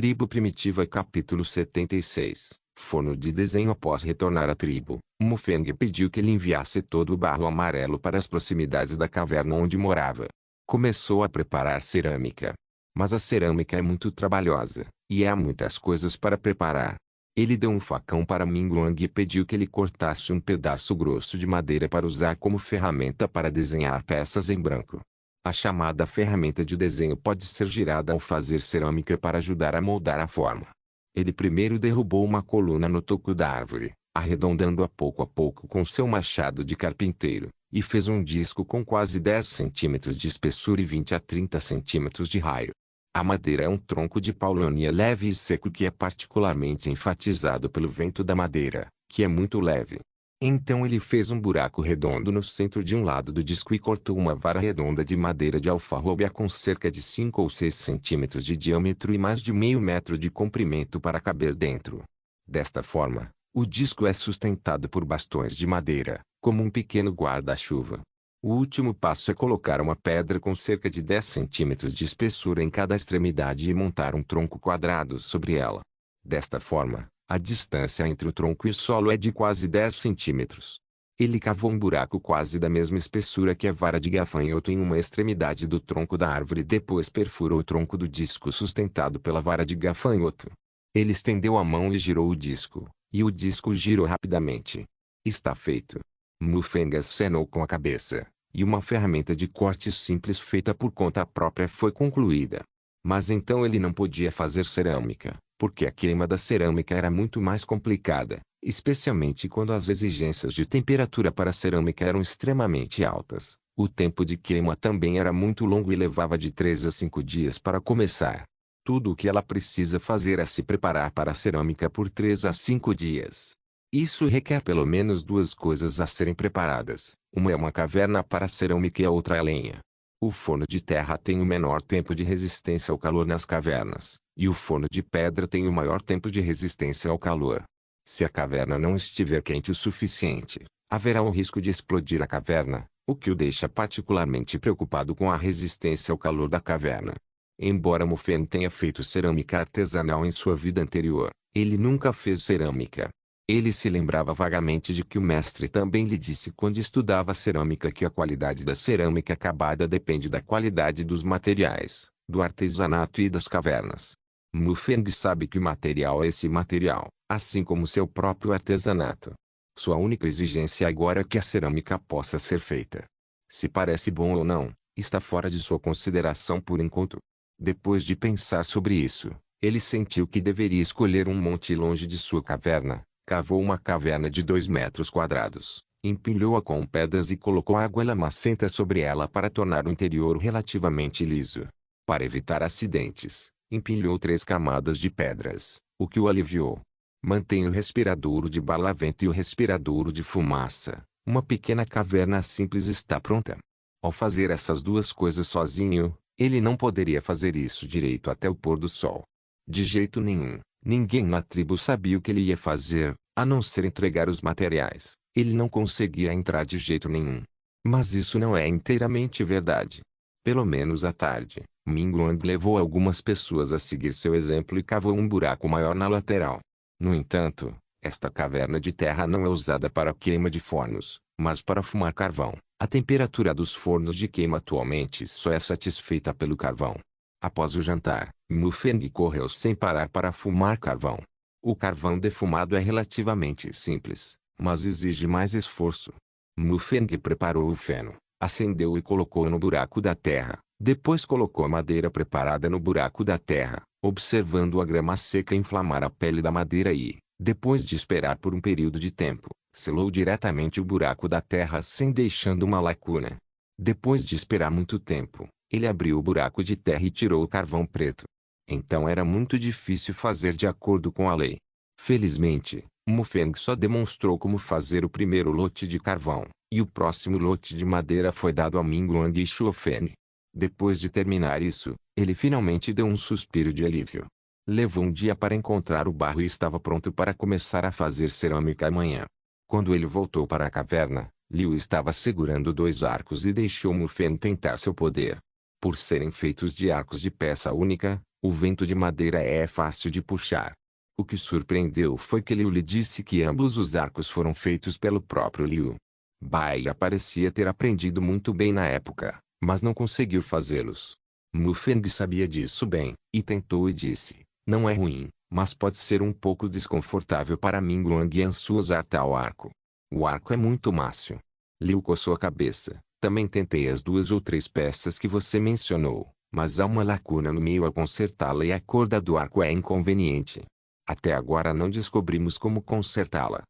Tribo Primitiva capítulo 76. Forno de desenho. Após retornar à tribo, Mufang pediu que ele enviasse todo o barro amarelo para as proximidades da caverna onde morava. Começou a preparar cerâmica. Mas a cerâmica é muito trabalhosa, e há muitas coisas para preparar. Ele deu um facão para Mingguang e pediu que ele cortasse um pedaço grosso de madeira para usar como ferramenta para desenhar peças em branco. A chamada ferramenta de desenho pode ser girada ao fazer cerâmica para ajudar a moldar a forma. Ele primeiro derrubou uma coluna no toco da árvore, arredondando-a pouco a pouco com seu machado de carpinteiro, e fez um disco com quase 10 centímetros de espessura e 20 a 30 centímetros de raio. A madeira é um tronco de paulownia leve e seco que é particularmente enfatizado pelo vento da madeira, que é muito leve. Então ele fez um buraco redondo no centro de um lado do disco e cortou uma vara redonda de madeira de alfarrobia com cerca de 5 ou 6 centímetros de diâmetro e mais de meio metro de comprimento para caber dentro. Desta forma, o disco é sustentado por bastões de madeira, como um pequeno guarda-chuva. O último passo é colocar uma pedra com cerca de 10 centímetros de espessura em cada extremidade e montar um tronco quadrado sobre ela. Desta forma, a distância entre o tronco e o solo é de quase 10 centímetros. Ele cavou um buraco quase da mesma espessura que a vara de gafanhoto em uma extremidade do tronco da árvore e depois perfurou o tronco do disco sustentado pela vara de gafanhoto. Ele estendeu a mão e girou o disco, e o disco girou rapidamente. Está feito. Mufang acenou com a cabeça, e uma ferramenta de corte simples feita por conta própria foi concluída. Mas então ele não podia fazer cerâmica, porque a queima da cerâmica era muito mais complicada, especialmente quando as exigências de temperatura para a cerâmica eram extremamente altas. O tempo de queima também era muito longo e levava de 3 a 5 dias para começar. Tudo o que ela precisa fazer é se preparar para a cerâmica por 3 a 5 dias. Isso requer pelo menos duas coisas a serem preparadas. Uma é uma caverna para a cerâmica e a outra é a lenha. O forno de terra tem o menor tempo de resistência ao calor nas cavernas, e o forno de pedra tem o maior tempo de resistência ao calor. Se a caverna não estiver quente o suficiente, haverá um risco de explodir a caverna, o que o deixa particularmente preocupado com a resistência ao calor da caverna. Embora Mufang tenha feito cerâmica artesanal em sua vida anterior, ele nunca fez cerâmica. Ele se lembrava vagamente de que o mestre também lhe disse quando estudava cerâmica que a qualidade da cerâmica acabada depende da qualidade dos materiais, do artesanato e das cavernas. Mufang sabe que o material é esse material, assim como seu próprio artesanato. Sua única exigência agora é que a cerâmica possa ser feita. Se parece bom ou não, está fora de sua consideração por enquanto. Depois de pensar sobre isso, ele sentiu que deveria escolher um monte longe de sua caverna. Cavou uma caverna de 2 metros quadrados, empilhou-a com pedras e colocou água lamacenta sobre ela para tornar o interior relativamente liso. Para evitar acidentes, empilhou 3 camadas de pedras, o que o aliviou. Mantém o respiradouro de balavento e o respiradouro de fumaça. Uma pequena caverna simples está pronta. Ao fazer essas duas coisas sozinho, ele não poderia fazer isso direito até o pôr do sol. De jeito nenhum. Ninguém na tribo sabia o que ele ia fazer, a não ser entregar os materiais. Ele não conseguia entrar de jeito nenhum. Mas isso não é inteiramente verdade. Pelo menos à tarde, Mingguang levou algumas pessoas a seguir seu exemplo e cavou um buraco maior na lateral. No entanto, esta caverna de terra não é usada para queima de fornos, mas para fumar carvão. A temperatura dos fornos de queima atualmente só é satisfeita pelo carvão. Após o jantar, Mufang correu sem parar para fumar carvão. O carvão defumado é relativamente simples, mas exige mais esforço. Mufang preparou o feno, acendeu e colocou no buraco da terra. Depois colocou a madeira preparada no buraco da terra, observando a grama seca inflamar a pele da madeira e, depois de esperar por um período de tempo, selou diretamente o buraco da terra sem deixando uma lacuna. Depois de esperar muito tempo, ele abriu o buraco de terra e tirou o carvão preto. Então era muito difícil fazer de acordo com a lei. Felizmente, Mufang só demonstrou como fazer o primeiro lote de carvão, e o próximo lote de madeira foi dado a Mingguang e Xuefeng. Depois de terminar isso, ele finalmente deu um suspiro de alívio. Levou um dia para encontrar o barro e estava pronto para começar a fazer cerâmica amanhã. Quando ele voltou para a caverna, Liu estava segurando 2 arcos e deixou Mufang tentar seu poder. Por serem feitos de arcos de peça única, O vento de madeira é fácil de puxar. O que surpreendeu foi que Liu lhe disse que ambos os arcos foram feitos pelo próprio Liu. Baia parecia ter aprendido muito bem na época, mas não conseguiu fazê-los. Mufeng sabia disso bem, e tentou e disse, não é ruim, mas pode ser um pouco desconfortável para Ming Wanguiansu usar tal arco. O arco é muito macio. Liu coçou a cabeça. Também tentei as 2 ou 3 peças que você mencionou, mas há uma lacuna no meio a consertá-la e a corda do arco é inconveniente. Até agora não descobrimos como consertá-la.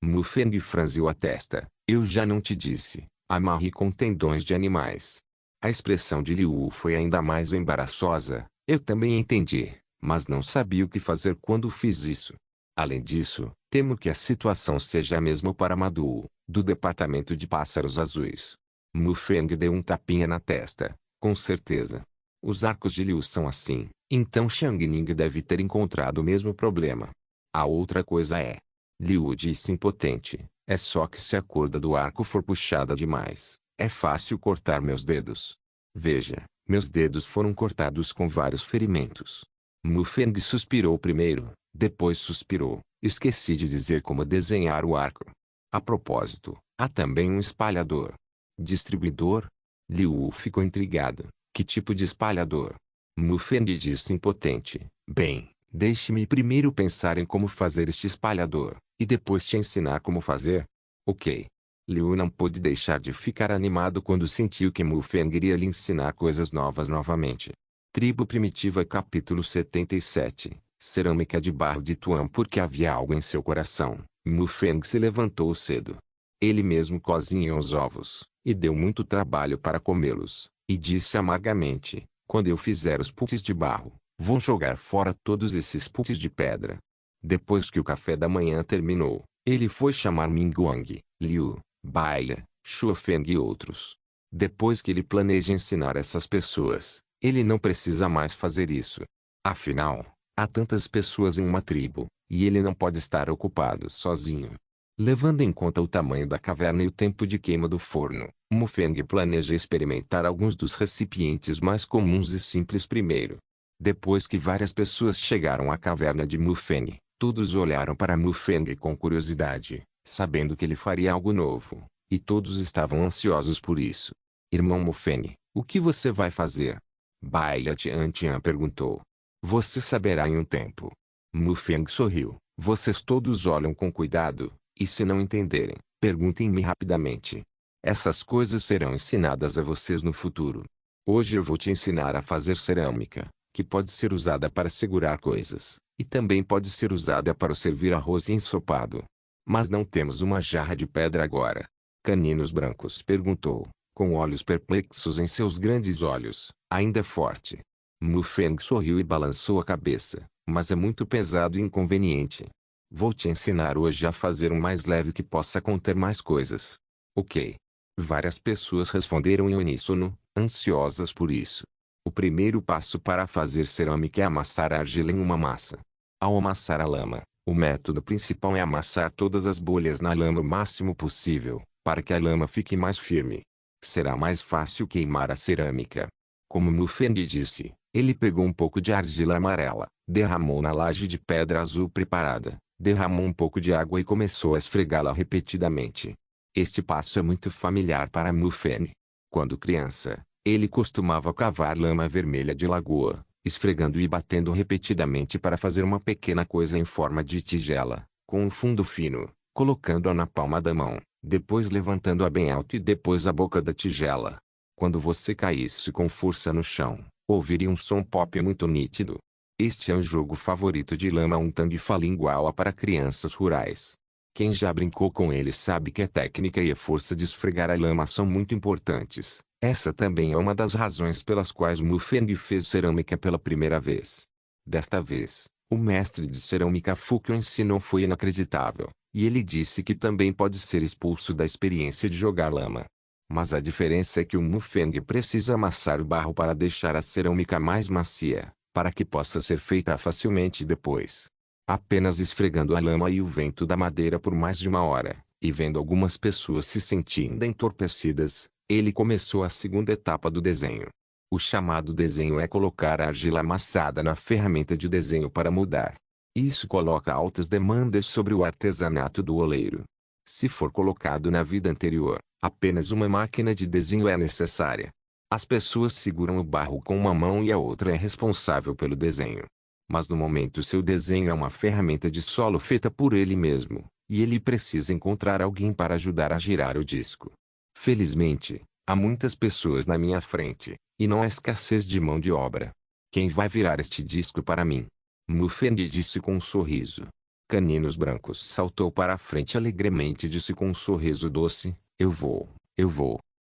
Mufeng franziu a testa. Eu já não te disse. Amarre com tendões de animais. A expressão de Liu foi ainda mais embaraçosa. Eu também entendi, mas não sabia o que fazer quando fiz isso. Além disso, temo que a situação seja a mesma para Madu, do Departamento de Pássaros Azuis. Mufeng deu um tapinha na testa. Com certeza. Os arcos de Liu são assim, então Xiangning deve ter encontrado o mesmo problema. A outra coisa é. Liu disse impotente, é só que se a corda do arco for puxada demais, é fácil cortar meus dedos. Veja, meus dedos foram cortados com vários ferimentos. Mufeng suspirou primeiro, depois suspirou. Esqueci de dizer como desenhar o arco. A propósito, há também um espalhador. Distribuidor? Liu ficou intrigado. Que tipo de espalhador? Mufeng disse impotente. Bem, deixe-me primeiro pensar em como fazer este espalhador, e depois te ensinar como fazer. Ok. Liu não pôde deixar de ficar animado quando sentiu que Mufeng iria lhe ensinar coisas novas novamente. Tribo Primitiva capítulo 77. Cerâmica de barro de Tuan. Porque havia algo em seu coração, Mufeng se levantou cedo. Ele mesmo cozinhou os ovos, e deu muito trabalho para comê-los, e disse amargamente, quando eu fizer os putis de barro, vou jogar fora todos esses putis de pedra. Depois que o café da manhã terminou, ele foi chamar Mingguang, Liu, Baia, Shuofeng e outros. Depois que ele planeja ensinar essas pessoas, ele não precisa mais fazer isso. Afinal, há tantas pessoas em uma tribo, e ele não pode estar ocupado sozinho. Levando em conta o tamanho da caverna e o tempo de queima do forno, Mufeng planeja experimentar alguns dos recipientes mais comuns e simples primeiro. Depois que várias pessoas chegaram à caverna de Mufeng, todos olharam para Mufeng com curiosidade, sabendo que ele faria algo novo, e todos estavam ansiosos por isso. Irmão Mufeng, o que você vai fazer? Baia Tian perguntou. Você saberá em um tempo. Mufeng sorriu. Vocês todos olham com cuidado, e se não entenderem, perguntem-me rapidamente. Essas coisas serão ensinadas a vocês no futuro. Hoje eu vou te ensinar a fazer cerâmica, que pode ser usada para segurar coisas, e também pode ser usada para servir arroz ensopado. Mas não temos uma jarra de pedra agora. Caninos Brancos perguntou, com olhos perplexos em seus grandes olhos, ainda forte. Mufeng sorriu e balançou a cabeça, mas é muito pesado e inconveniente. Vou te ensinar hoje a fazer um mais leve que possa conter mais coisas. Ok. Várias pessoas responderam em uníssono, ansiosas por isso. O primeiro passo para fazer cerâmica é amassar a argila em uma massa. Ao amassar a lama, o método principal é amassar todas as bolhas na lama o máximo possível, para que a lama fique mais firme. Será mais fácil queimar a cerâmica. Como Mufeng disse, ele pegou um pouco de argila amarela, derramou na laje de pedra azul preparada, derramou um pouco de água e começou a esfregá-la repetidamente. Este passo é muito familiar para Mufeng. Quando criança, ele costumava cavar lama vermelha de lagoa, esfregando e batendo repetidamente para fazer uma pequena coisa em forma de tigela, com um fundo fino, colocando-a na palma da mão, depois levantando-a bem alto e depois a boca da tigela. Quando você caísse com força no chão, ouviria um som pop muito nítido. Este é o jogo favorito de Lama Untang Falinguala para crianças rurais. Quem já brincou com ele sabe que a técnica e a força de esfregar a lama são muito importantes. Essa também é uma das razões pelas quais Mufeng fez cerâmica pela primeira vez. Desta vez, o mestre de cerâmica Fu que o ensinou foi inacreditável, e ele disse que também pode ser expulso da experiência de jogar lama. Mas a diferença é que o Mufeng precisa amassar o barro para deixar a cerâmica mais macia, para que possa ser feita facilmente depois. Apenas esfregando a lama e o vento da madeira por mais de uma hora, e vendo algumas pessoas se sentindo entorpecidas, ele começou a segunda etapa do desenho. O chamado desenho é colocar a argila amassada na ferramenta de desenho para moldar. Isso coloca altas demandas sobre o artesanato do oleiro. Se for colocado na vida anterior, apenas uma máquina de desenho é necessária. As pessoas seguram o barro com uma mão e a outra é responsável pelo desenho. Mas no momento seu desenho é uma ferramenta de solo feita por ele mesmo, e ele precisa encontrar alguém para ajudar a girar o disco. Felizmente, há muitas pessoas na minha frente, e não há escassez de mão de obra. Quem vai virar este disco para mim? Mufeng disse com um sorriso. Caninos Brancos saltou para a frente alegremente e disse com um sorriso doce, eu vou.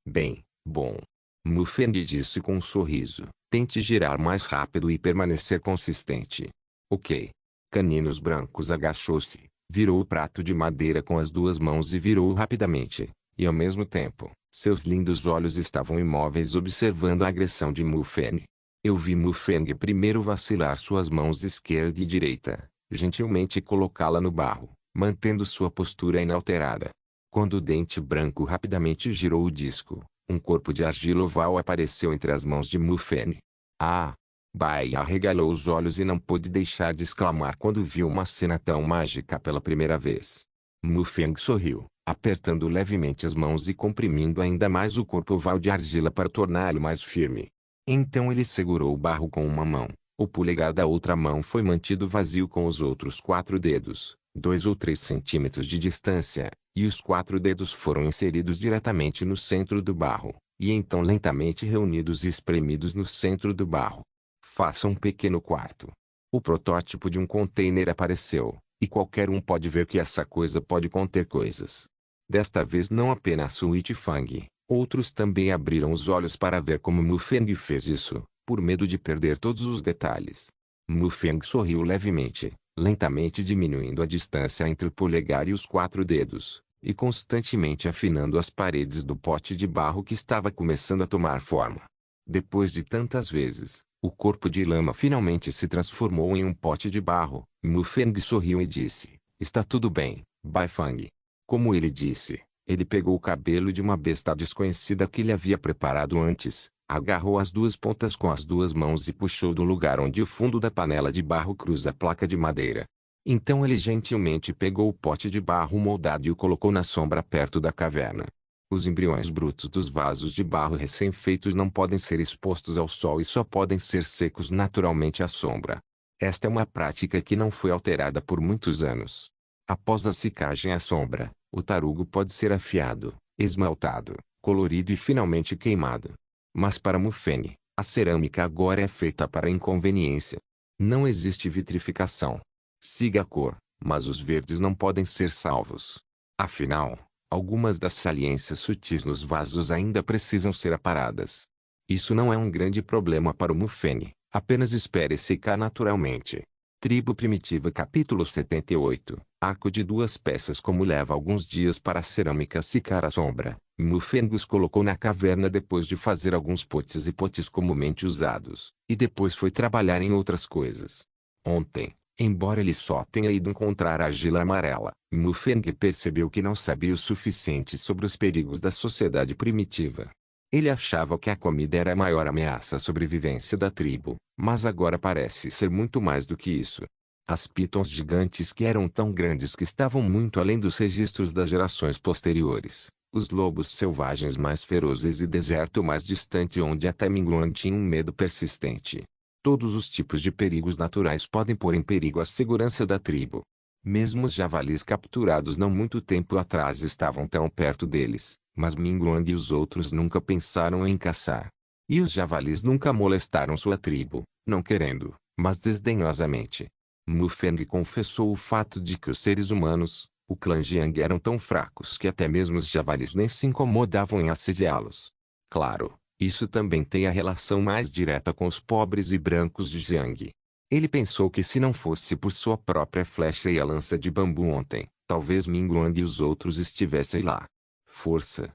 Bem, bom. Mufeng disse com um sorriso, tente girar mais rápido e permanecer consistente. Ok. Caninos Brancos agachou-se, virou o prato de madeira com as duas mãos e virou rapidamente, e ao mesmo tempo, seus lindos olhos estavam imóveis observando a agressão de Mufeng. Eu vi Mufeng primeiro vacilar suas mãos esquerda e direita, gentilmente colocá-la no barro, mantendo sua postura inalterada. Quando o dente branco rapidamente girou o disco, um corpo de argila oval apareceu entre as mãos de Mufeng. Ah! Bai arregalou os olhos e não pôde deixar de exclamar quando viu uma cena tão mágica pela primeira vez. Mufeng sorriu, apertando levemente as mãos e comprimindo ainda mais o corpo oval de argila para torná-lo mais firme. Então ele segurou o barro com uma mão. O polegar da outra mão foi mantido vazio com os outros 4 dedos, 2 ou 3 centímetros de distância, e os 4 dedos foram inseridos diretamente no centro do barro, e então lentamente reunidos e espremidos no centro do barro. Faça um pequeno quarto. O protótipo de um container apareceu, e qualquer um pode ver que essa coisa pode conter coisas. Desta vez não apenas Suíte Fang, outros também abriram os olhos para ver como Mufeng fez isso, por medo de perder todos os detalhes. Mufeng sorriu levemente, lentamente diminuindo a distância entre o polegar e os 4 dedos, e constantemente afinando as paredes do pote de barro que estava começando a tomar forma. Depois de tantas vezes, o corpo de lama finalmente se transformou em um pote de barro. Mufeng sorriu e disse, está tudo bem, Bai Fang. Como ele disse, ele pegou o cabelo de uma besta desconhecida que ele havia preparado antes, agarrou as duas pontas com as duas mãos e puxou do lugar onde o fundo da panela de barro cruza a placa de madeira. Então ele gentilmente pegou o pote de barro moldado e o colocou na sombra perto da caverna. Os embriões brutos dos vasos de barro recém-feitos não podem ser expostos ao sol e só podem ser secos naturalmente à sombra. Esta é uma prática que não foi alterada por muitos anos. Após a secagem à sombra, o tarugo pode ser afiado, esmaltado, colorido e finalmente queimado. Mas para Mufeng, a cerâmica agora é feita para inconveniência. Não existe vitrificação. Siga a cor, mas os verdes não podem ser salvos. Afinal, algumas das saliências sutis nos vasos ainda precisam ser aparadas. Isso não é um grande problema para o Mufeng, apenas espere secar naturalmente. Tribo Primitiva Capítulo 78 Arco de 2 peças. Como leva alguns dias para a cerâmica secar à sombra, Mufeng os colocou na caverna depois de fazer alguns potes e potes comumente usados, e depois foi trabalhar em outras coisas. Ontem, embora ele só tenha ido encontrar argila amarela, Mufeng percebeu que não sabia o suficiente sobre os perigos da sociedade primitiva. Ele achava que a comida era a maior ameaça à sobrevivência da tribo, mas agora parece ser muito mais do que isso. As pitons gigantes que eram tão grandes que estavam muito além dos registros das gerações posteriores, os lobos selvagens mais ferozes e deserto mais distante onde até Minguang tinha um medo persistente. Todos os tipos de perigos naturais podem pôr em perigo a segurança da tribo. Mesmo os javalis capturados não muito tempo atrás estavam tão perto deles, mas Minguang e os outros nunca pensaram em caçar. E os javalis nunca molestaram sua tribo, não querendo, mas desdenhosamente. Mufeng confessou o fato de que os seres humanos, o clã Jiang, eram tão fracos que até mesmo os javalis nem se incomodavam em assediá-los. Claro, isso também tem a relação mais direta com os pobres e brancos de Jiang. Ele pensou que se não fosse por sua própria flecha e a lança de bambu ontem, talvez Minguang e os outros estivessem lá. Força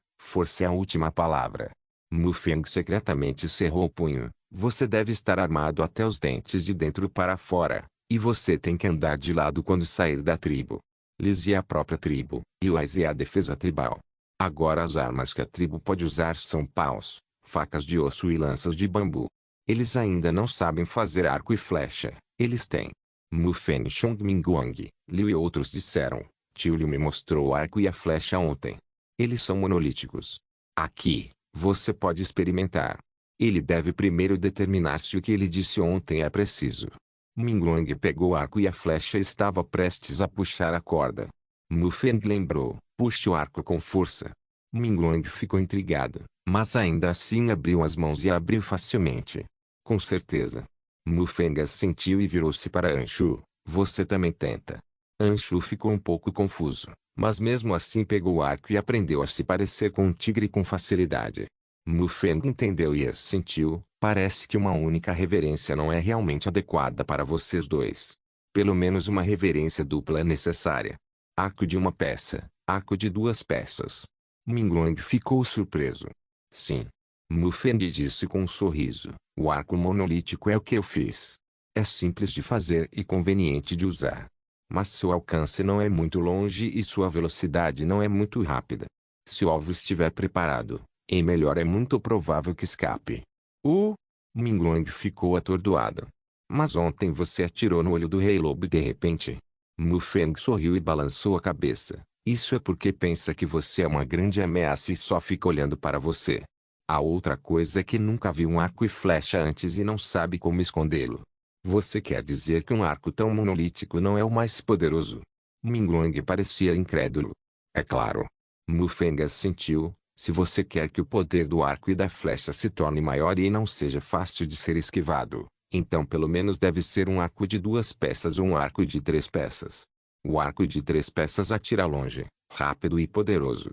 é a última palavra. Mufeng secretamente cerrou o punho. Você deve estar armado até os dentes de dentro para fora, e você tem que andar de lado quando sair da tribo. Lise é a própria tribo, e Wise é a defesa tribal. Agora as armas que a tribo pode usar são paus, facas de osso e lanças de bambu. Eles ainda não sabem fazer arco e flecha, eles têm. Mufeng, Chong Mingguang, Liu e outros disseram, tio Liu me mostrou o arco e a flecha ontem. Eles são monolíticos. Aqui, você pode experimentar. Ele deve primeiro determinar se o que ele disse ontem é preciso. Mingguang pegou o arco e a flecha e estava prestes a puxar a corda. Mufeng lembrou, puxe o arco com força. Mingguang ficou intrigado, mas ainda assim abriu as mãos e a abriu facilmente. Com certeza. Mufeng assentiu e virou-se para Anshu, você também tenta. Anshu ficou um pouco confuso, mas mesmo assim pegou o arco e aprendeu a se parecer com um tigre com facilidade. Mufeng entendeu e assentiu, parece que uma única reverência não é realmente adequada para vocês dois. Pelo menos uma reverência dupla é necessária. Arco de uma peça, arco de duas peças. Mingguang ficou surpreso. Sim. Mufeng disse com um sorriso, o arco monolítico é o que eu fiz. É simples de fazer e conveniente de usar. Mas seu alcance não é muito longe e sua velocidade não é muito rápida. Se o alvo estiver preparado, e melhor é muito provável que escape. Mingguang ficou atordoado. Mas ontem você atirou no olho do Rei Lobo de repente. Mufeng sorriu e balançou a cabeça. Isso é porque pensa que você é uma grande ameaça e só fica olhando para você. A outra coisa é que nunca viu um arco e flecha antes e não sabe como escondê-lo. Você quer dizer que um arco tão monolítico não é o mais poderoso? Mingguang parecia incrédulo. É claro. Mufeng assentiu. Se você quer que o poder do arco e da flecha se torne maior e não seja fácil de ser esquivado, então pelo menos deve ser um arco de duas peças ou um arco de três peças. O arco de três peças atira longe, rápido e poderoso.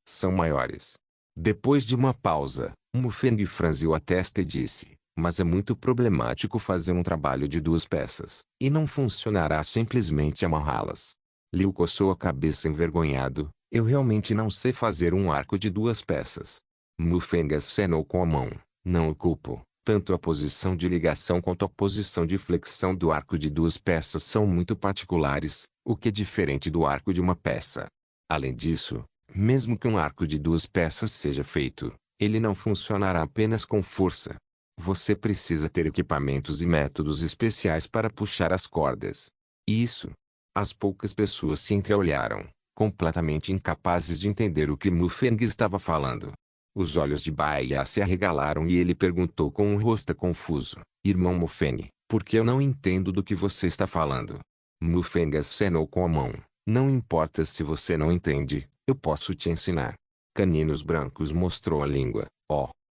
São maiores. Depois de uma pausa, Mufeng franziu a testa e disse, mas é muito problemático fazer um trabalho de duas peças, e não funcionará simplesmente amarrá-las. Liu coçou a cabeça envergonhado. Eu realmente não sei fazer um arco de duas peças. Mufeng acenou com a mão. Não o culpo. Tanto a posição de ligação quanto a posição de flexão do arco de duas peças são muito particulares, o que é diferente do arco de uma peça. Além disso, mesmo que um arco de duas peças seja feito, ele não funcionará apenas com força. Você precisa ter equipamentos e métodos especiais para puxar as cordas. Isso. As poucas pessoas se entreolharam, completamente incapazes de entender o que Mufeng estava falando. Os olhos de Baia se arregalaram e ele perguntou com um rosto confuso, Irmão Mufeng, por que eu não entendo do que você está falando? Mufeng acenou com a mão, não importa se você não entende, eu posso te ensinar. Caninos Brancos mostrou a língua,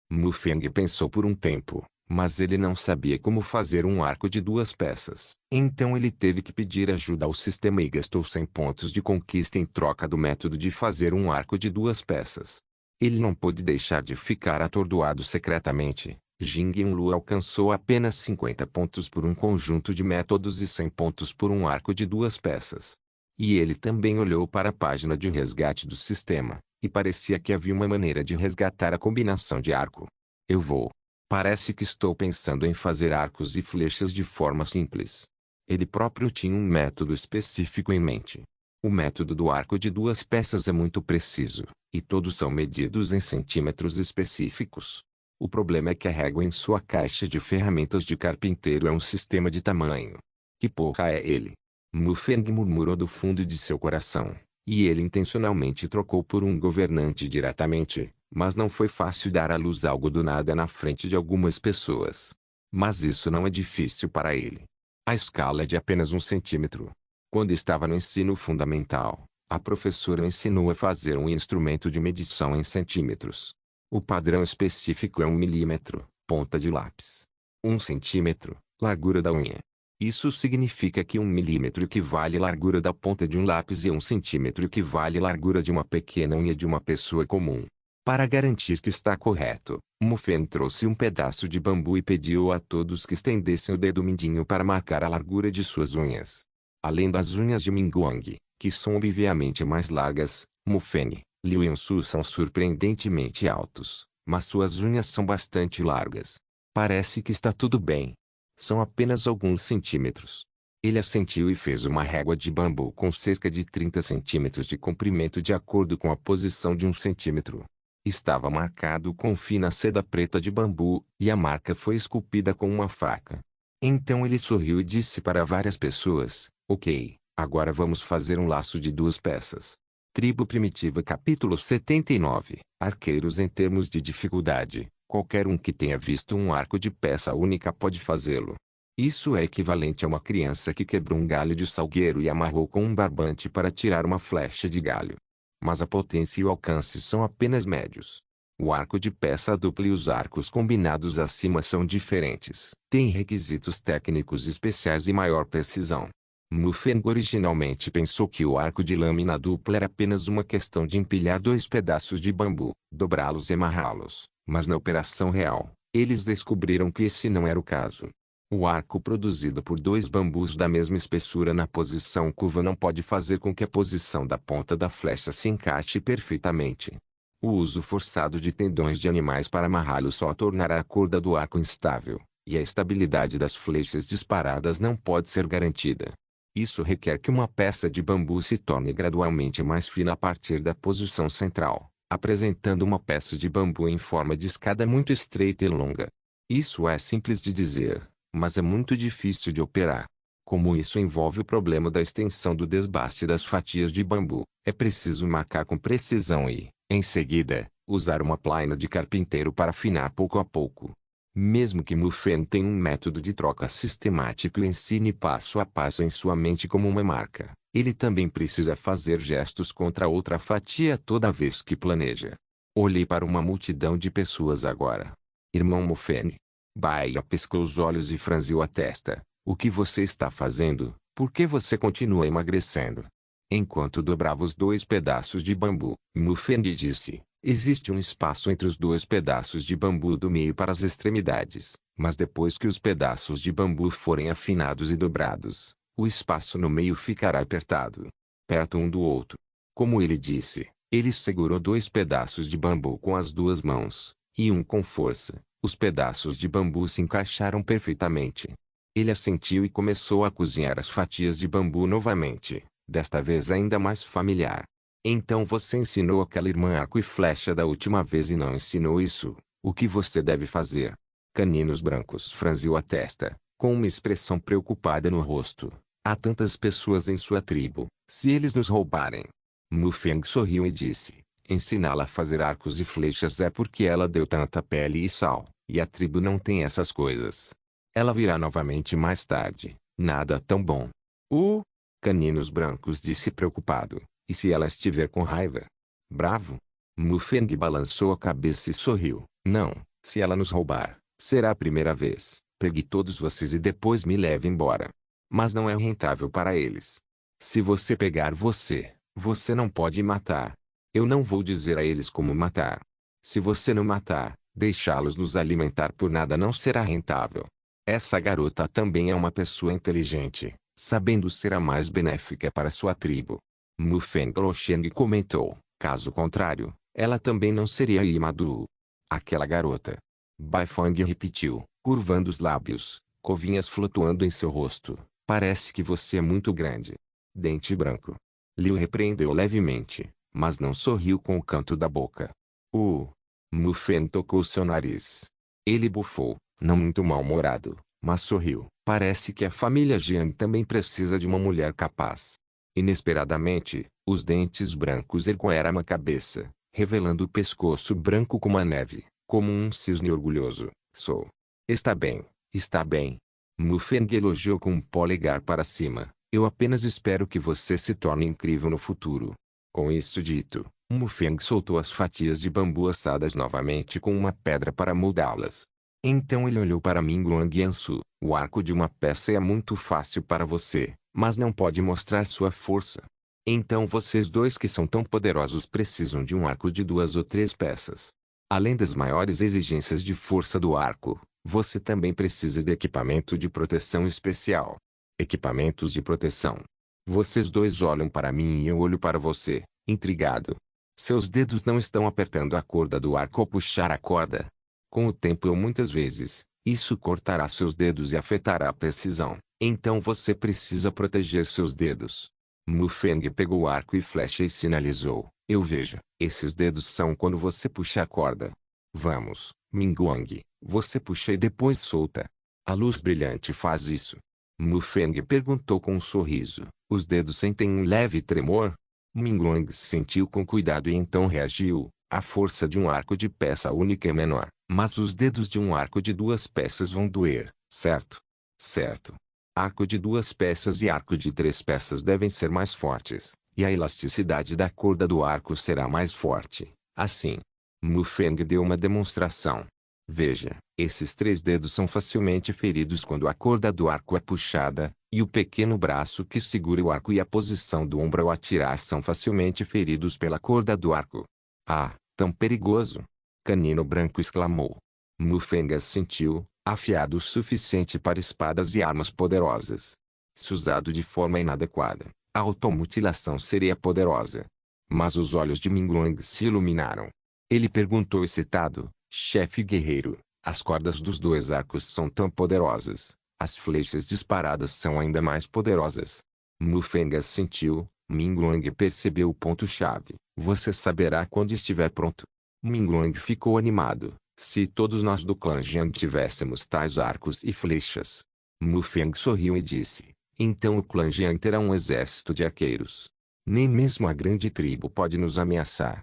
Mufeng pensou por um tempo, mas ele não sabia como fazer um arco de duas peças. Então ele teve que pedir ajuda ao sistema e gastou 100 pontos de conquista em troca do método de fazer um arco de duas peças. Ele não pôde deixar de ficar atordoado secretamente. Jing Yunlu alcançou apenas 50 pontos por um conjunto de métodos e 100 pontos por um arco de duas peças. E ele também olhou para a página de resgate do sistema, e parecia que havia uma maneira de resgatar a combinação de arco. Parece que estou pensando em fazer arcos e flechas de forma simples. Ele próprio tinha um método específico em mente. O método do arco de duas peças é muito preciso, e todos são medidos em centímetros específicos. O problema é que a régua em sua caixa de ferramentas de carpinteiro é um sistema de tamanho. Que porra é ele? Mufeng murmurou do fundo de seu coração, e ele intencionalmente trocou por um governante diretamente, mas não foi fácil dar à luz algo do nada na frente de algumas pessoas. Mas isso não é difícil para ele. A escala é de apenas 1 centímetro. Quando estava no ensino fundamental, a professora o ensinou a fazer um instrumento de medição em centímetros. O padrão específico é 1 milímetro, ponta de lápis. 1 centímetro, largura da unha. Isso significa que 1 milímetro equivale à largura da ponta de um lápis e 1 centímetro equivale à largura de uma pequena unha de uma pessoa comum. Para garantir que está correto, Mufeng trouxe um pedaço de bambu e pediu a todos que estendessem o dedo mindinho para marcar a largura de suas unhas. Além das unhas de Mingguang, que são obviamente mais largas, Mufeng, Liu e Ansu são surpreendentemente altos, mas suas unhas são bastante largas. Parece que está tudo bem. São apenas alguns centímetros. Ele assentiu e fez uma régua de bambu com cerca de 30 centímetros de comprimento de acordo com a posição de 1 centímetro. Estava marcado com fina seda preta de bambu, e a marca foi esculpida com uma faca. Então ele sorriu e disse para várias pessoas: Ok, agora vamos fazer um laço de 2 peças. Tribo Primitiva capítulo 79 Arqueiros em termos de dificuldade. Qualquer um que tenha visto um arco de peça única pode fazê-lo. Isso é equivalente a uma criança que quebrou um galho de salgueiro e amarrou com um barbante para tirar uma flecha de galho. Mas a potência e o alcance são apenas médios. O arco de peça dupla e os arcos combinados acima são diferentes. Têm requisitos técnicos especiais e maior precisão. Mufeng originalmente pensou que o arco de lâmina dupla era apenas uma questão de empilhar 2 pedaços de bambu, dobrá-los e amarrá-los. Mas na operação real, eles descobriram que esse não era o caso. O arco produzido por 2 bambus da mesma espessura na posição curva não pode fazer com que a posição da ponta da flecha se encaixe perfeitamente. O uso forçado de tendões de animais para amarrá-lo só tornará a corda do arco instável, e a estabilidade das flechas disparadas não pode ser garantida. Isso requer que uma peça de bambu se torne gradualmente mais fina a partir da posição central, apresentando uma peça de bambu em forma de escada muito estreita e longa. Isso é simples de dizer, mas é muito difícil de operar. Como isso envolve o problema da extensão do desbaste das fatias de bambu, é preciso marcar com precisão e, em seguida, usar uma plaina de carpinteiro para afinar pouco a pouco. Mesmo que Mufeng tenha um método de troca sistemático e ensine passo a passo em sua mente como uma marca, ele também precisa fazer gestos contra outra fatia toda vez que planeja. Olhei para uma multidão de pessoas agora. Irmão Mufeng. Baia piscou os olhos e franziu a testa. O que você está fazendo? Por que você continua emagrecendo? Enquanto dobrava os 2 pedaços de bambu, Mufeng disse: existe um espaço entre os 2 pedaços de bambu do meio para as extremidades, mas depois que os pedaços de bambu forem afinados e dobrados, o espaço no meio ficará apertado, perto um do outro. Como ele disse, ele segurou 2 pedaços de bambu com as 2 mãos, e com força. Os pedaços de bambu se encaixaram perfeitamente. Ele assentiu e começou a cozinhar as fatias de bambu novamente, desta vez ainda mais familiar. Então você ensinou aquela irmã arco e flecha da última vez e não ensinou isso. O que você deve fazer? Caninos Brancos franziu a testa, com uma expressão preocupada no rosto. Há tantas pessoas em sua tribo, se eles nos roubarem. Mufeng sorriu e disse: ensiná-la a fazer arcos e flechas é porque ela deu tanta pele e sal, e a tribo não tem essas coisas. Ela virá novamente mais tarde, nada tão bom. Caninos Brancos disse preocupado. E se ela estiver com raiva? Bravo? Mufeng balançou a cabeça e sorriu. Não, se ela nos roubar, será a primeira vez. Pegue todos vocês e depois me leve embora. Mas não é rentável para eles. Se você pegar você não pode matar. Eu não vou dizer a eles como matar. Se você não matar, deixá-los nos alimentar por nada não será rentável. Essa garota também é uma pessoa inteligente, sabendo ser a mais benéfica para sua tribo. Mufeng Losheng comentou, caso contrário, ela também não seria Imadu. Aquela garota. Bai Fang repetiu, curvando os lábios, covinhas flutuando em seu rosto. Parece que você é muito grande. Dente branco. Liu repreendeu levemente, mas não sorriu com o canto da boca. Mufeng tocou seu nariz. Ele bufou, não muito mal-humorado, mas sorriu. Parece que a família Jiang também precisa de uma mulher capaz. Inesperadamente, os dentes brancos ergueram a cabeça, revelando o pescoço branco como a neve, como um cisne orgulhoso. Está bem, está bem. Mufeng elogiou com um polegar para cima. Eu apenas espero que você se torne incrível no futuro. Com isso dito, Mufeng soltou as fatias de bambu assadas novamente com uma pedra para moldá-las. Então ele olhou para Mingguang Yansu. O arco de uma peça é muito fácil para você, mas não pode mostrar sua força. Então vocês dois que são tão poderosos precisam de um arco de 2 ou 3 peças. Além das maiores exigências de força do arco, você também precisa de equipamento de proteção especial. Equipamentos de proteção. Vocês dois olham para mim e eu olho para você, intrigado. Seus dedos não estão apertando a corda do arco ao puxar a corda. Com o tempo ou muitas vezes, isso cortará seus dedos e afetará a precisão. Então você precisa proteger seus dedos. Mufeng pegou o arco e flecha e sinalizou, Eu vejo. Esses dedos são quando você puxa a corda. Vamos, Minguang. Você puxa e depois solta. A luz brilhante faz isso. Mufeng perguntou com um sorriso. Os dedos sentem um leve tremor? Minguang sentiu com cuidado e então reagiu. A força de um arco de peça única é menor, mas os dedos de um arco de duas peças vão doer, certo? Certo. Arco de duas peças e arco de três peças devem ser mais fortes, e a elasticidade da corda do arco será mais forte. Assim, Mufeng deu uma demonstração. Veja, esses três dedos são facilmente feridos quando a corda do arco é puxada, e o pequeno braço que segura o arco e a posição do ombro ao atirar são facilmente feridos pela corda do arco. Ah, tão perigoso! Canino Branco exclamou. Mufeng sentiu, afiado o suficiente para espadas e armas poderosas. Se usado de forma inadequada, a automutilação seria poderosa. Mas os olhos de Minguang se iluminaram. Ele perguntou excitado, chefe guerreiro, as cordas dos dois arcos são tão poderosas, as flechas disparadas são ainda mais poderosas. Mufeng sentiu, Minguang percebeu o ponto-chave, você saberá quando estiver pronto. Minguang ficou animado, se todos nós do clã Jiang tivéssemos tais arcos e flechas. Mufeng sorriu e disse, então o clã Jiang terá um exército de arqueiros. Nem mesmo a grande tribo pode nos ameaçar.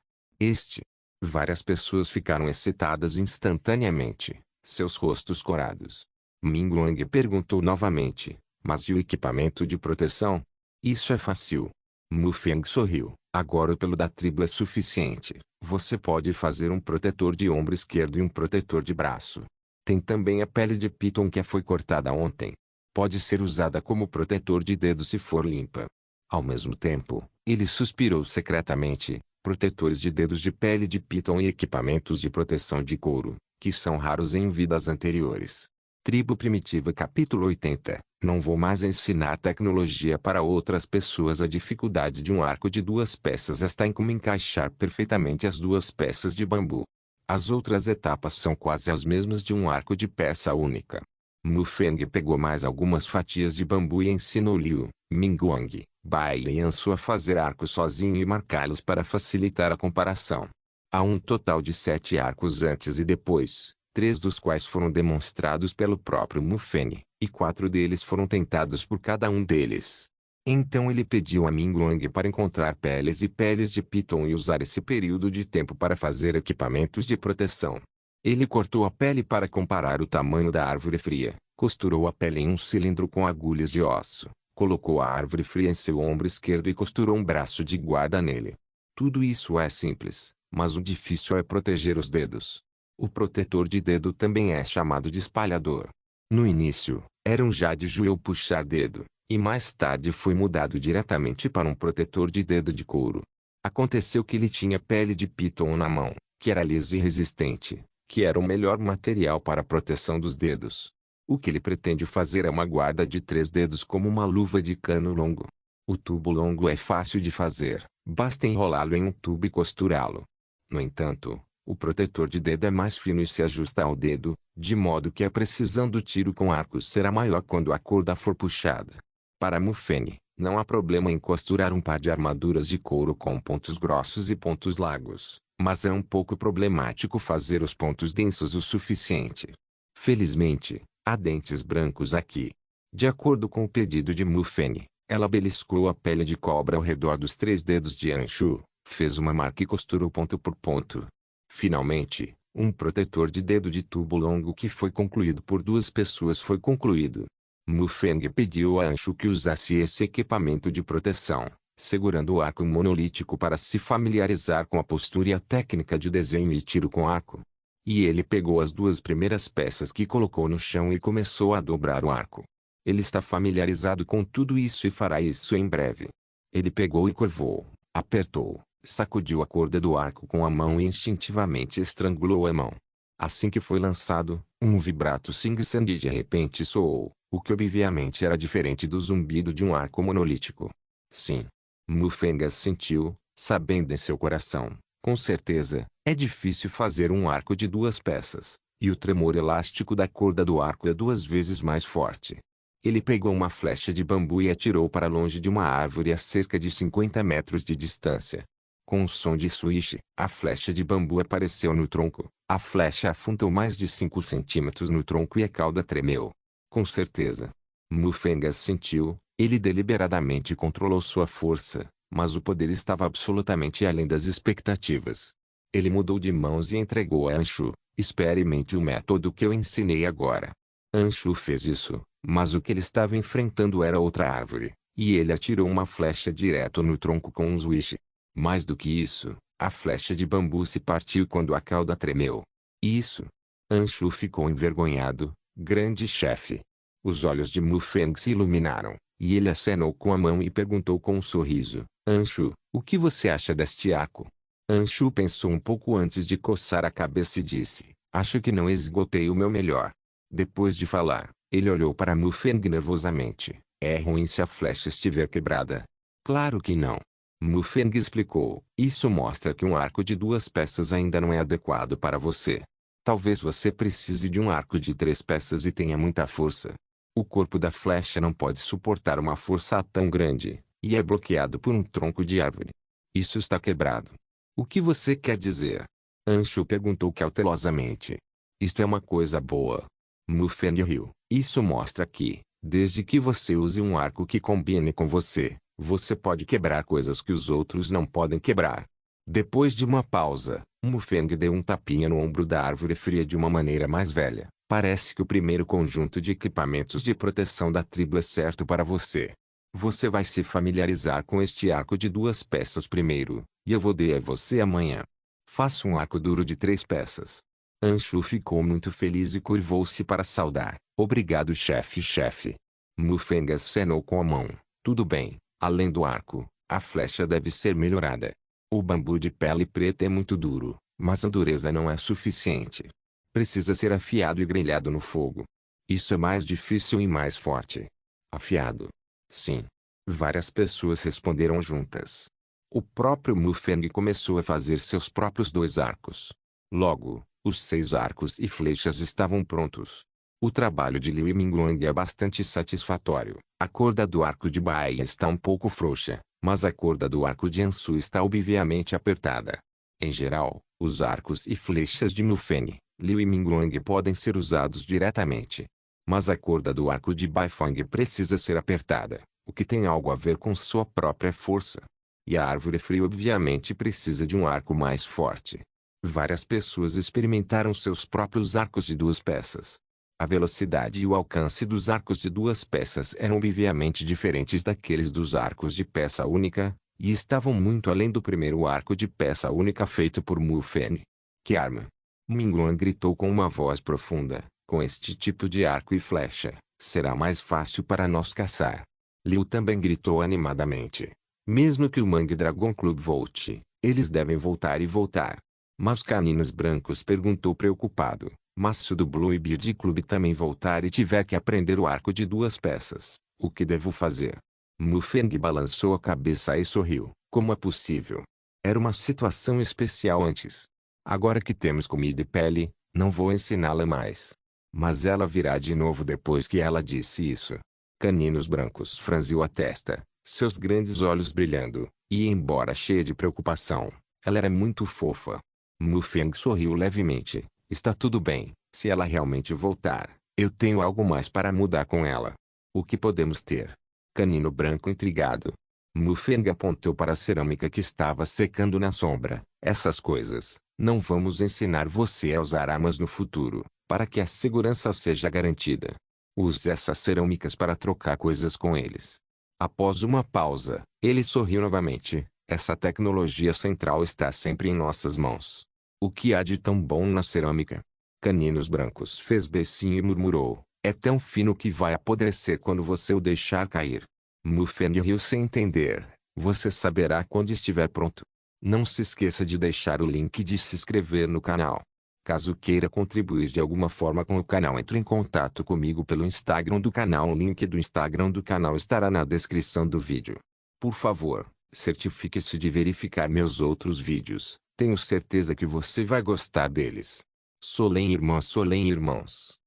Várias pessoas ficaram excitadas instantaneamente, seus rostos corados. Minguang perguntou novamente, mas e o equipamento de proteção? Isso é fácil. Mufeng sorriu, agora o pelo da tribo é suficiente, você pode fazer um protetor de ombro esquerdo e um protetor de braço. Tem também a pele de piton que foi cortada ontem. Pode ser usada como protetor de dedo se for limpa. Ao mesmo tempo, ele suspirou secretamente. Protetores de dedos de pele de piton e equipamentos de proteção de couro, que são raros em vidas anteriores. Tribo Primitiva Capítulo 80. Não vou mais ensinar tecnologia para outras pessoas. A dificuldade de um arco de duas peças está em como encaixar perfeitamente as duas peças de bambu. As outras etapas são quase as mesmas de um arco de peça única. Mufeng pegou mais algumas fatias de bambu e ensinou Liu, Minguang, Bai e Ansu a fazer arcos sozinho e marcá-los para facilitar a comparação. Há um total de 7 arcos antes e depois, 3 dos quais foram demonstrados pelo próprio Mufeng, e 4 deles foram tentados por cada um deles. Então ele pediu a Minguang para encontrar peles e peles de piton e usar esse período de tempo para fazer equipamentos de proteção. Ele cortou a pele para comparar o tamanho da árvore fria, costurou a pele em um cilindro com agulhas de osso, colocou a árvore fria em seu ombro esquerdo e costurou um braço de guarda nele. Tudo isso é simples, mas o difícil é proteger os dedos. O protetor de dedo também é chamado de espalhador. No início, era um jade joelho puxar dedo, e mais tarde foi mudado diretamente para um protetor de dedo de couro. Aconteceu que ele tinha pele de piton na mão, que era lisa e resistente, que era o melhor material para a proteção dos dedos. O que ele pretende fazer é uma guarda de 3 dedos como uma luva de cano longo. O tubo longo é fácil de fazer, basta enrolá-lo em um tubo e costurá-lo. No entanto, o protetor de dedo é mais fino e se ajusta ao dedo, de modo que a precisão do tiro com arco será maior quando a corda for puxada. Para Mufeng, não há problema em costurar um par de armaduras de couro com pontos grossos e pontos largos, mas é um pouco problemático fazer os pontos densos o suficiente. Felizmente, há dentes brancos aqui. De acordo com o pedido de Mufeng, ela beliscou a pele de cobra ao redor dos 3 dedos de Anshu, fez uma marca e costurou ponto por ponto. Finalmente, um protetor de dedo de tubo longo que foi concluído por 2 pessoas foi concluído. Mufeng pediu a Anshu que usasse esse equipamento de proteção, segurando o arco monolítico para se familiarizar com a postura e a técnica de desenho e tiro com arco. E ele pegou as 2 primeiras peças que colocou no chão e começou a dobrar o arco. Ele está familiarizado com tudo isso e fará isso em breve. Ele pegou e curvou, apertou, sacudiu a corda do arco com a mão e instintivamente estrangulou a mão. Assim que foi lançado, um vibrato sing-sang de repente soou, o que obviamente era diferente do zumbido de um arco monolítico. Sim. Mufeng sentiu, sabendo em seu coração, com certeza, é difícil fazer um arco de 2 peças, e o tremor elástico da corda do arco é 2 vezes mais forte. Ele pegou uma flecha de bambu e atirou para longe de uma árvore a cerca de 50 metros de distância. Com o som de switch, a flecha de bambu apareceu no tronco. A flecha afundou mais de 5 centímetros no tronco e a cauda tremeu. Com certeza. Mufengas sentiu, ele deliberadamente controlou sua força, mas o poder estava absolutamente além das expectativas. Ele mudou de mãos e entregou a Anshu. Experimente o método que eu ensinei agora. Anshu fez isso, mas o que ele estava enfrentando era outra árvore, e ele atirou uma flecha direto no tronco com um switch. Mais do que isso, a flecha de bambu se partiu quando a cauda tremeu. Isso. Anshu ficou envergonhado, grande chefe. Os olhos de Mufeng se iluminaram, e ele acenou com a mão e perguntou com um sorriso: Anshu, o que você acha deste arco? Anshu pensou um pouco antes de coçar a cabeça e disse: acho que não esgotei o meu melhor. Depois de falar, ele olhou para Mufeng nervosamente. É ruim se a flecha estiver quebrada. Claro que não. Mufeng explicou. Isso mostra que um arco de 2 peças ainda não é adequado para você. Talvez você precise de um arco de 3 peças e tenha muita força. O corpo da flecha não pode suportar uma força tão grande, e é bloqueado por um tronco de árvore. Isso está quebrado. O que você quer dizer? Anshu perguntou cautelosamente. Isto é uma coisa boa. Mufeng riu. Isso mostra que, desde que você use um arco que combine com você, você pode quebrar coisas que os outros não podem quebrar. Depois de uma pausa, Mufeng deu um tapinha no ombro da árvore fria de uma maneira mais velha. Parece que o primeiro conjunto de equipamentos de proteção da tribo é certo para você. Você vai se familiarizar com este arco de 2 peças primeiro, e eu vou dar a você amanhã. Faça um arco duro de 3 peças. Anshu ficou muito feliz e curvou-se para saudar. Obrigado, chefe. Mufeng acenou com a mão. Tudo bem, além do arco, a flecha deve ser melhorada. O bambu de pele preta é muito duro, mas a dureza não é suficiente. Precisa ser afiado e grelhado no fogo. Isso é mais difícil e mais forte. Afiado. Sim. Várias pessoas responderam juntas. O próprio Mufeng começou a fazer seus próprios 2 arcos. Logo, os 6 arcos e flechas estavam prontos. O trabalho de Liu Mingguang é bastante satisfatório. A corda do arco de Bai está um pouco frouxa, mas a corda do arco de Anshu está obviamente apertada. Em geral, os arcos e flechas de Mufeng, Liu e Mingguang podem ser usados diretamente. Mas a corda do arco de Baifeng precisa ser apertada, o que tem algo a ver com sua própria força. E a árvore fria obviamente precisa de um arco mais forte. Várias pessoas experimentaram seus próprios arcos de 2 peças. A velocidade e o alcance dos arcos de 2 peças eram obviamente diferentes daqueles dos arcos de peça única, e estavam muito além do primeiro arco de peça única feito por Mufeng. Que arma! Mingguang gritou com uma voz profunda. Com este tipo de arco e flecha, será mais fácil para nós caçar. Liu também gritou animadamente. Mesmo que o Mangue Dragon Club volte, eles devem voltar e voltar. Mas Caninos Brancos perguntou preocupado. Mas se o do Blue Beard Club também voltar e tiver que aprender o arco de 2 peças, o que devo fazer? Mufeng balançou a cabeça e sorriu. Como é possível? Era uma situação especial antes. Agora que temos comida e pele, não vou ensiná-la mais. Mas ela virá de novo depois que ela disse isso. Caninos Brancos franziu a testa, seus grandes olhos brilhando, e embora cheia de preocupação, ela era muito fofa. Mufeng sorriu levemente. Está tudo bem, se ela realmente voltar, eu tenho algo mais para mudar com ela. O que podemos ter? Canino Branco intrigado. Mufeng apontou para a cerâmica que estava secando na sombra. Essas coisas, não vamos ensinar você a usar armas no futuro, para que a segurança seja garantida. Use essas cerâmicas para trocar coisas com eles. Após uma pausa, ele sorriu novamente. Essa tecnologia central está sempre em nossas mãos. O que há de tão bom na cerâmica? Caninos Brancos fez becinho e murmurou. É tão fino que vai apodrecer quando você o deixar cair. Mufeng riu sem entender. Você saberá quando estiver pronto. Não se esqueça de deixar o link de se inscrever no canal. Caso queira contribuir de alguma forma com o canal, entre em contato comigo pelo Instagram do canal. O link do Instagram do canal estará na descrição do vídeo. Por favor, certifique-se de verificar meus outros vídeos. Tenho certeza que você vai gostar deles. Solem irmãs, Solem irmãos.